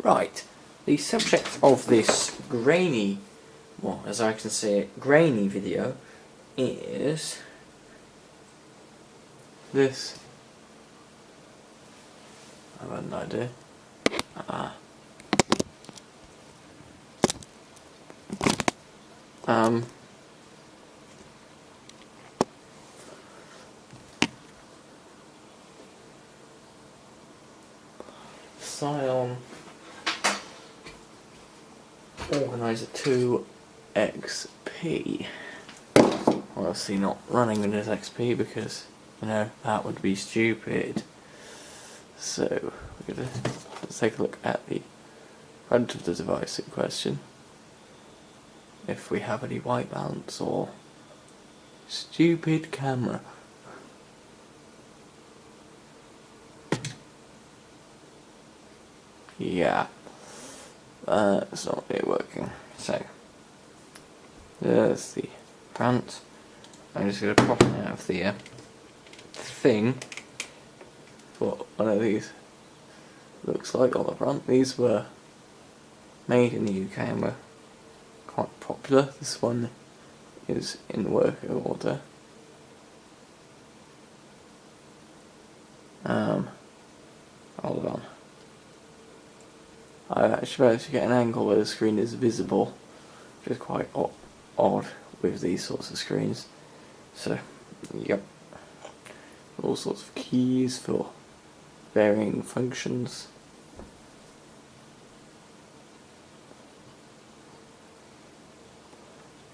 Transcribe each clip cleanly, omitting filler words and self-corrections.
Right, the subject of this grainy, well, as I can say it, grainy video is this. I have an idea. Psion Organiser 2 XP. Obviously not running Windows XP because, you know, that would be stupid. So, let's take a look at the front of the device in question. If we have any white balance or stupid camera. Yeah, it's not really working. So, there's the front. I'm just going to pop it out of the thing. What one of these looks like on the front. These were made in the UK and were quite popular. This one is in working order. Hold on. I've actually managed to get an angle where the screen is visible, which is quite odd with these sorts of screens. So, yep. All sorts of keys for varying functions.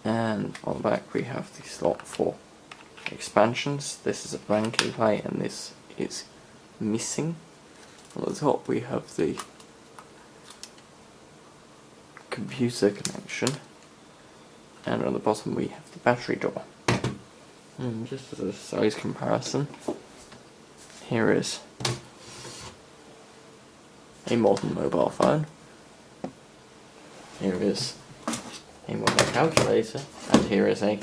And on the back we have the slot for expansions. This is a blank inlay and this is missing. On the top we have the computer connection, and on the bottom we have the battery door. And just as a size comparison, here is a modern mobile phone, here is a modern calculator, and here is a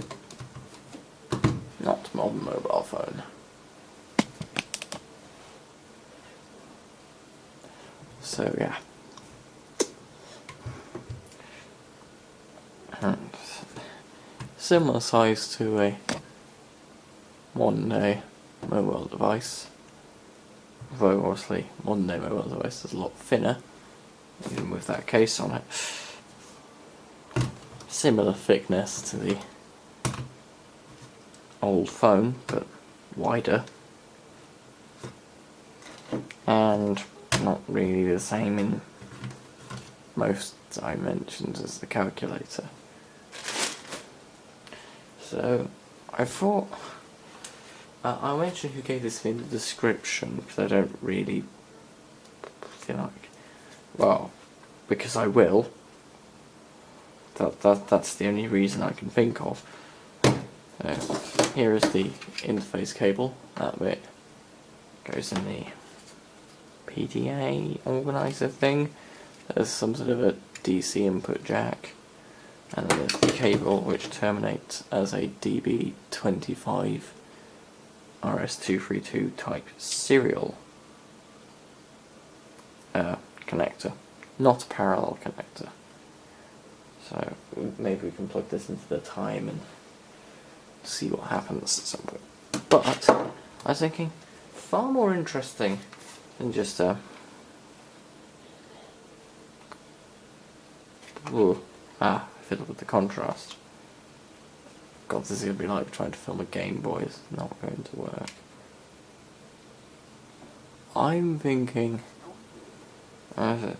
not modern mobile phone. So yeah. And similar size to a modern day mobile device, though obviously modern day mobile device is a lot thinner, even with that case on it. Similar thickness to the old phone, but wider, and not really the same in most dimensions as the calculator. So I thought I'll mention who gave this in the description, because I don't really feel like, well, because I will. That's the only reason I can think of. Here is the interface cable. That bit goes in the PDA organiser thing. There's some sort of a DC input jack, and then there's the cable which terminates as a DB25 RS232 type serial connector, not a parallel connector. So maybe we can plug this into the time and see what happens at some point. But I was thinking, far more interesting than just fiddle with the contrast. God, this is going to be like trying to film a Game Boy. It's not going to work. I'm thinking, that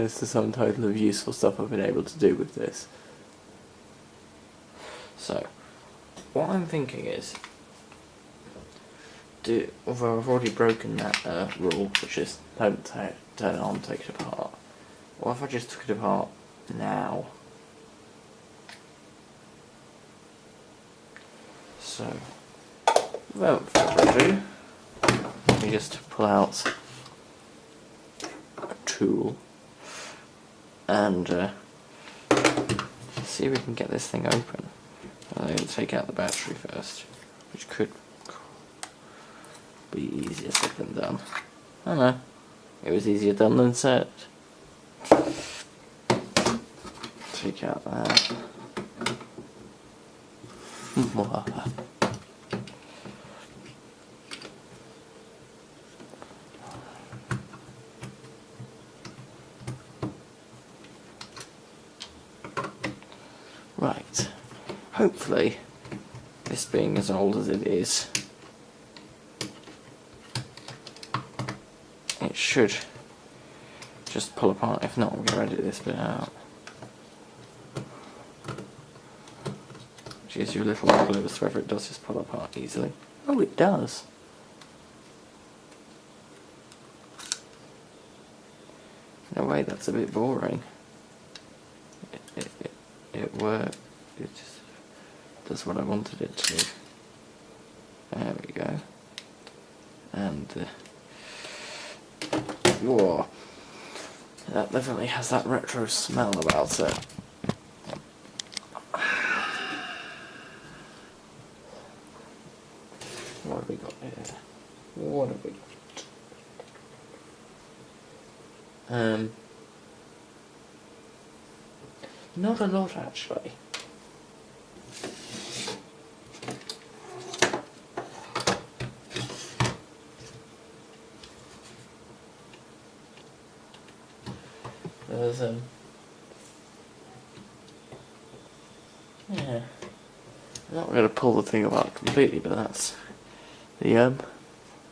is the sum total of useful stuff I've been able to do with this. So, what I'm thinking is, although I've already broken that rule, which is don't turn it on, take it apart. What if I just took it apart now? So, without further ado, let me just pull out a tool. and see if we can get this thing open. I'm going to take out the battery first, which could be easier said than done. I know, it was easier done than said. Take out that. Right, hopefully, this being as old as it is, it should just pull apart. If not, we'll get rid of this bit out. Which gives you a little clue as to whether it does just pull apart easily. Oh, it does. In a way, that's a bit boring. It worked. It just does what I wanted it to. There we go. And whoa, that definitely has that retro smell about it. What have we got here? What have we got? Not a lot, actually. There's yeah. I'm not going to pull the thing apart completely, but that's the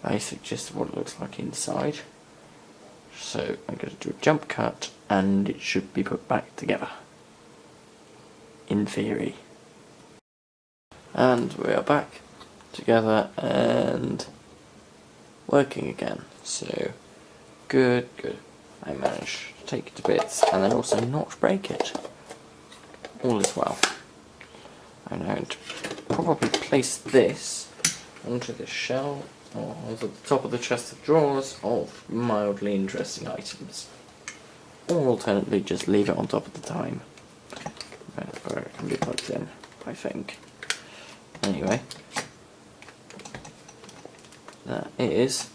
basic gist of what it looks like inside. So I'm going to do a jump cut, and it should be put back together. In theory. And we are back together and working again. So good. I managed to take it to bits and then also not break it. All is well. I'm now going to probably place this onto the shelf or onto the top of the chest of drawers of mildly interesting items. Or alternatively just leave it on top of the time. Where it can be plugged in, I think. Anyway, that is